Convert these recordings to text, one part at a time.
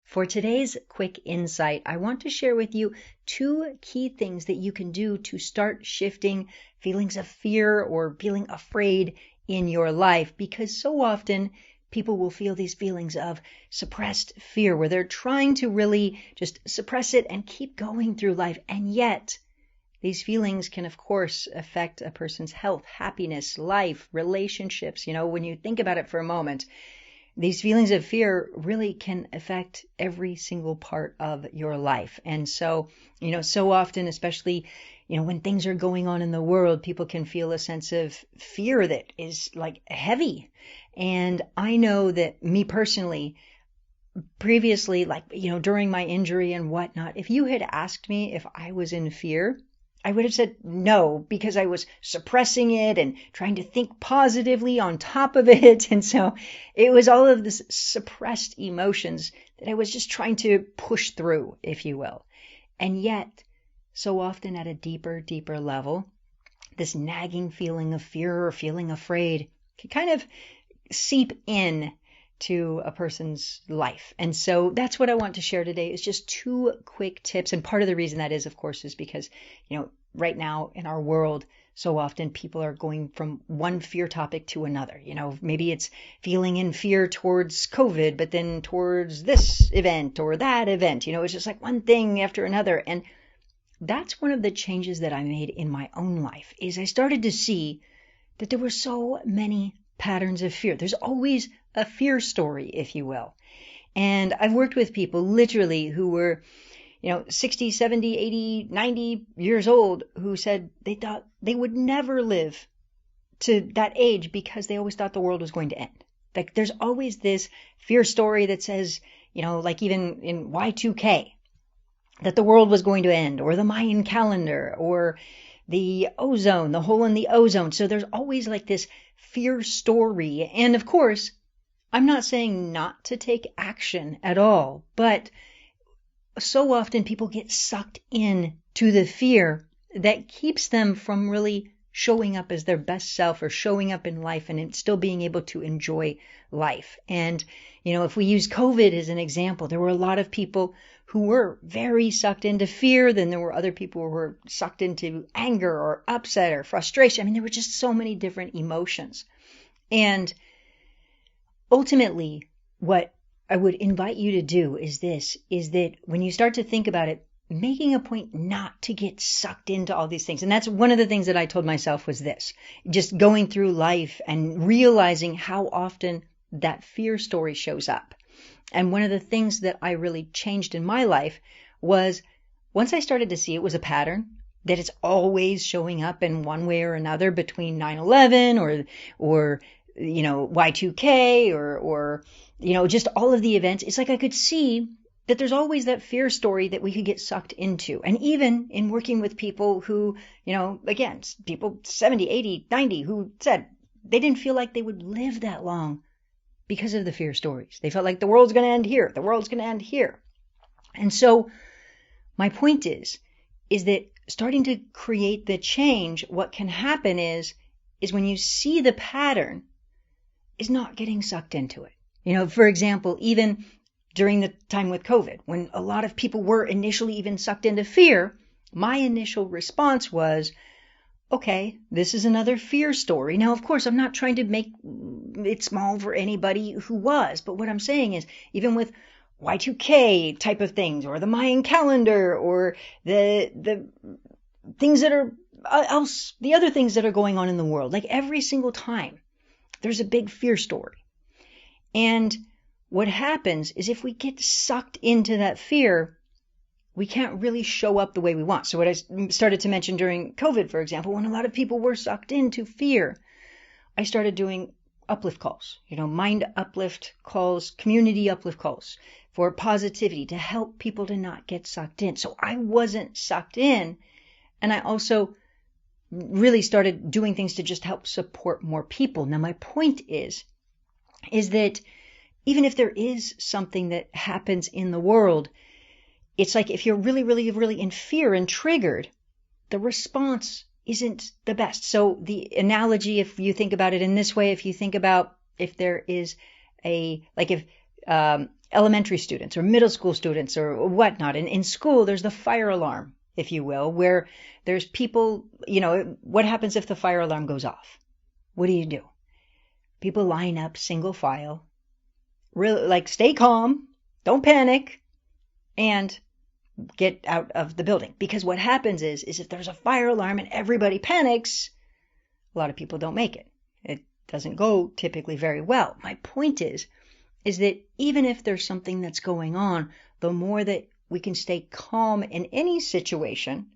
For today's quick insight, I want to share with you two key things that you can do to start shifting feelings of fear or feeling afraid in your life, because so often people will feel these feelings of suppressed fear where they're trying to really just suppress it and keep going through life. And yet these feelings can, of course, affect a person's health, happiness, life, relationships. When you think about it for a moment, these feelings of fear really can affect every single part of your life. And so, so often, especially, when things are going on in the world, people can feel a sense of fear that is like heavy. And I know that me personally, previously, during my injury and whatnot, if you had asked me if I was in fear, I would have said no, because I was suppressing it and trying to think positively on top of it. And so it was all of this suppressed emotions that I was just trying to push through, if you will. And yet, so often at a deeper level, this nagging feeling of fear or feeling afraid can kind of seep in to a person's life. And so that's what I want to share today, is just two quick tips. And part of the reason that is, of course, is because, right now in our world, so often people are going from one fear topic to another. Maybe it's feeling in fear towards COVID, but then towards this event or that event. It's just like one thing after another. And that's one of the changes that I made in my own life, is I started to see that there were so many patterns of fear. There's always a fear story, if you will. And I've worked with people literally who were, 60, 70, 80, 90 years old, who said they thought they would never live to that age because they always thought the world was going to end. Like there's always this fear story that says, like even in Y2K, that the world was going to end, or the Mayan calendar, or the ozone, the hole in the ozone. So there's always like this fear story. And of course, I'm not saying not to take action at all, but so often people get sucked in to the fear that keeps them from really showing up as their best self or showing up in life and still being able to enjoy life. And, if we use COVID as an example, there were a lot of people who were very sucked into fear. Then there were other people who were sucked into anger or upset or frustration. I mean, there were just so many different emotions. And ultimately, what I would invite you to do is that when you start to think about it, making a point not to get sucked into all these things. And that's one of the things that I told myself was this, just going through life and realizing how often that fear story shows up. And one of the things that I really changed in my life was once I started to see it was a pattern, that it's always showing up in one way or another between 9/11 or Y2K or just all of the events. It's like I could see that there's always that fear story that we could get sucked into. And even in working with people who, again, people 70, 80, 90 who said they didn't feel like they would live that long because of the fear stories. They felt like the world's going to end here. The world's going to end here. And so my point is that starting to create the change, what can happen is when you see the pattern, is not getting sucked into it. For example, even during the time with COVID, when a lot of people were initially even sucked into fear, my initial response was, okay, this is another fear story. Now, of course, I'm not trying to make it small for anybody who was, but what I'm saying is, even with Y2K type of things, or the Mayan calendar, or the things that are the other things that are going on in the world, like every single time, there's a big fear story. And what happens is if we get sucked into that fear, we can't really show up the way we want. So what I started to mention during COVID, for example, when a lot of people were sucked into fear, I started doing uplift calls, mind uplift calls, community uplift calls for positivity to help people to not get sucked in. So I wasn't sucked in. And I also really started doing things to just help support more people. Now, my point is that even if there is something that happens in the world, it's like if you're really, really, really in fear and triggered, the response isn't the best. So the analogy, if you think about it in this way, if you think about if there is if elementary students or middle school students or whatnot. And in school, there's the fire alarm, if you will, where there's people, what happens if the fire alarm goes off? What do? People line up single file, really, like, stay calm, don't panic, and get out of the building. Because what happens is if there's a fire alarm and everybody panics, a lot of people don't make it. It doesn't go typically very well. My point is that even if there's something that's going on, the more that we can stay calm in any situation,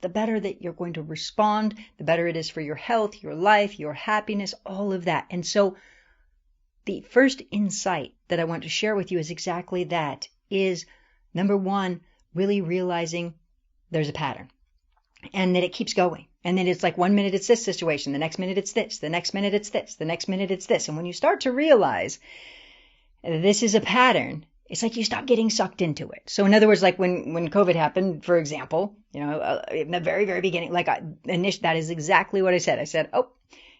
the better that you're going to respond, the better it is for your health, your life, your happiness, all of that. And so the first insight that I want to share with you is exactly that, is number one, really realizing there's a pattern and that it keeps going. And then it's like 1 minute it's this situation, the next minute it's this, the next minute it's this, the next minute it's this. And when you start to realize this is a pattern, it's like you stop getting sucked into it. So in other words, like when COVID happened, for example, in the very, very beginning, that is exactly what I said. I said, oh,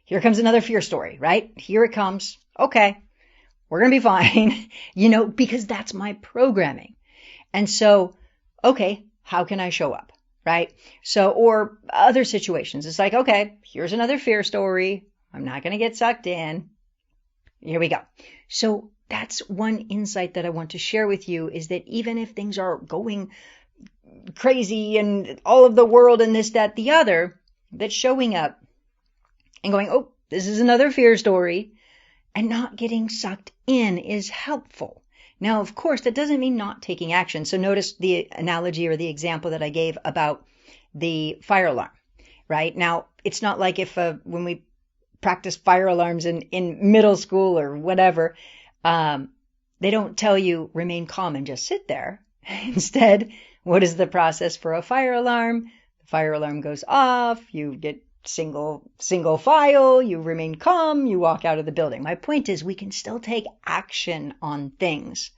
here comes another fear story, right? Here it comes. Okay, we're going to be fine, because that's my programming. And so, okay, how can I show up, right? So, or other situations, it's like, okay, here's another fear story. I'm not going to get sucked in. Here we go. So that's one insight that I want to share with you, is that even if things are going crazy and all of the world and this, that, the other, that showing up and going, oh, this is another fear story, and not getting sucked in is helpful. Now, of course, that doesn't mean not taking action. So notice the analogy or the example that I gave about the fire alarm, right? Now, it's not like when we practice fire alarms in middle school or whatever, they don't tell you remain calm and just sit there. Instead, what is the process for a fire alarm? The fire alarm goes off, you get single file, you remain calm, you walk out of the building. My point is we can still take action on things,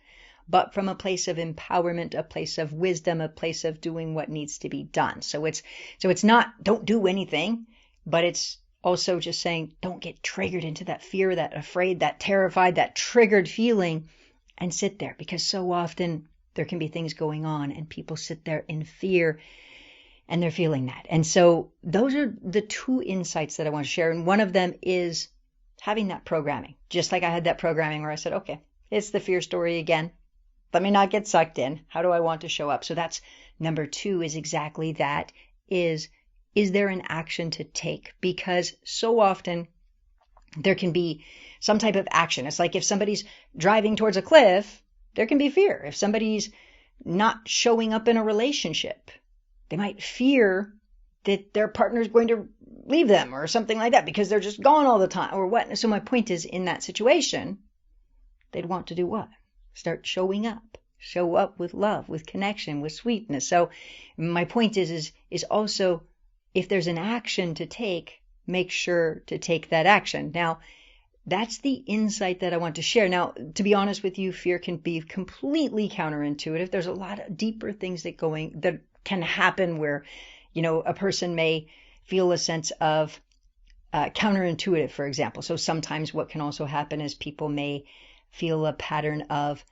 but from a place of empowerment, a place of wisdom, a place of doing what needs to be done. So it's not don't do anything, but it's also just saying don't get triggered into that fear, that afraid, that terrified, that triggered feeling, and sit there, because so often there can be things going on and people sit there in fear and they're feeling that. And so those are the two insights that I want to share. And one of them is having that programming, just like I had that programming where I said, okay, it's the fear story again. Let me not get sucked in. How do I want to show up? So that's number two, is exactly that, is there an action to take? Because so often there can be some type of action. It's like if somebody's driving towards a cliff, there can be fear. If somebody's not showing up in a relationship, they might fear that their partner is going to leave them or something like that because they're just gone all the time or what. So my point is, in that situation, they'd want to do what? Start showing up. Show up with love, with connection, with sweetness. So my point is also, if there's an action to take, make sure to take that action. Now, that's the insight that I want to share. Now, to be honest with you, fear can be completely counterintuitive. There's a lot of deeper things that can happen where, a person may feel a sense of counterintuitive, for example. So sometimes what can also happen is people may feel a pattern of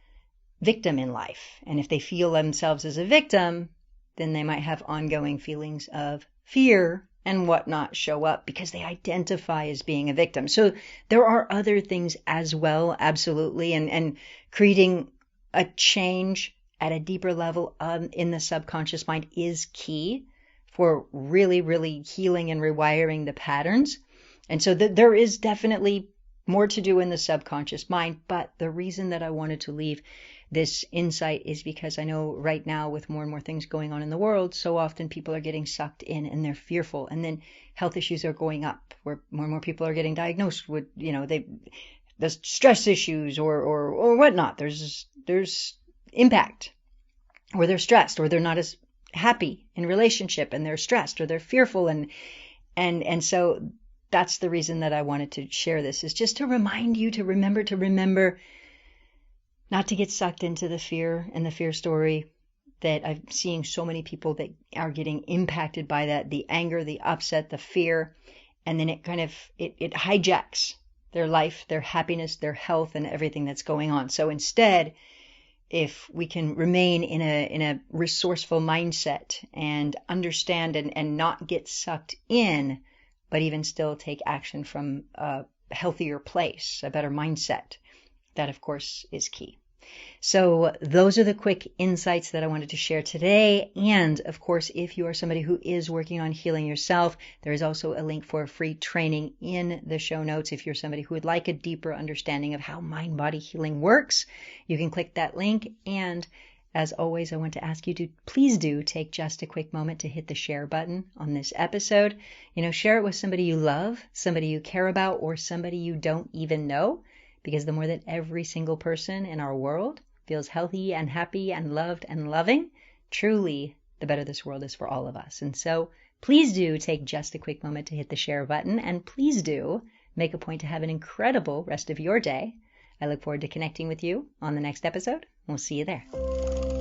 victim in life. And if they feel themselves as a victim, then they might have ongoing feelings of fear and whatnot show up because they identify as being a victim. So there are other things as well, absolutely. And creating a change at a deeper level in the subconscious mind is key for really, really healing and rewiring the patterns. And so there is definitely more to do in the subconscious mind. But the reason that I wanted to leave this insight is because I know right now, with more and more things going on in the world, so often people are getting sucked in and they're fearful. And then health issues are going up, where more and more people are getting diagnosed with, the stress issues or whatnot. There's impact, or they're stressed, or they're not as happy in relationship and they're stressed, or they're fearful. And so that's the reason that I wanted to share this, is just to remind you to remember not to get sucked into the fear and the fear story that I'm seeing so many people that are getting impacted by that, the anger, the upset, the fear, and then it kind of, it hijacks their life, their happiness, their health, and everything that's going on. So instead, if we can remain in a resourceful mindset and understand and not get sucked in, but even still take action from a healthier place, a better mindset, that of course is key. So those are the quick insights that I wanted to share today. And of course, if you are somebody who is working on healing yourself, there is also a link for a free training in the show notes. If you're somebody who would like a deeper understanding of how mind-body healing works, you can click that link. And as always, I want to ask you to please do take just a quick moment to hit the share button on this episode. Share it with somebody you love, somebody you care about, or somebody you don't even know. Because the more that every single person in our world feels healthy and happy and loved and loving, truly the better this world is for all of us. And so please do take just a quick moment to hit the share button, and please do make a point to have an incredible rest of your day. I look forward to connecting with you on the next episode. We'll see you there.